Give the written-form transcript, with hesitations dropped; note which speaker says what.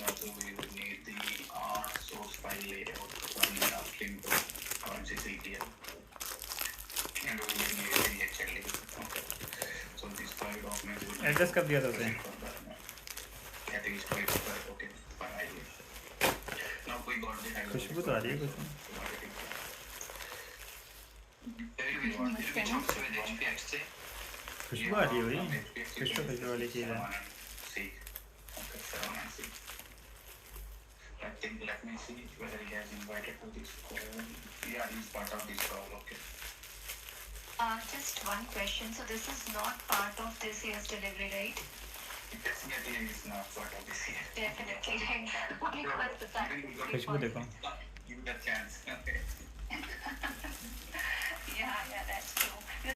Speaker 1: also we will need the R source file layout from Kimbo or CCTL. And we will need the HLD. Okay. So these 5 documents will be
Speaker 2: address कब दिया था उसे?
Speaker 1: I think it's quite okay. Fine. Now we got the
Speaker 2: खुशबू तो आ रही है कुछ में. खुशबू आ रही है भाई. कुछ तो खुशबू वाली चीज़ है.
Speaker 1: I think let me see whether he has invited to this call. Yeah, he's part of this call. Okay.
Speaker 3: Just one question. So this is not part of this year's delivery, right?
Speaker 1: Definitely is not part of this year.
Speaker 3: Definitely, right? Because the time.
Speaker 2: खुशबू देखो.
Speaker 1: Give it a chance. Okay.
Speaker 3: Yeah, that's true.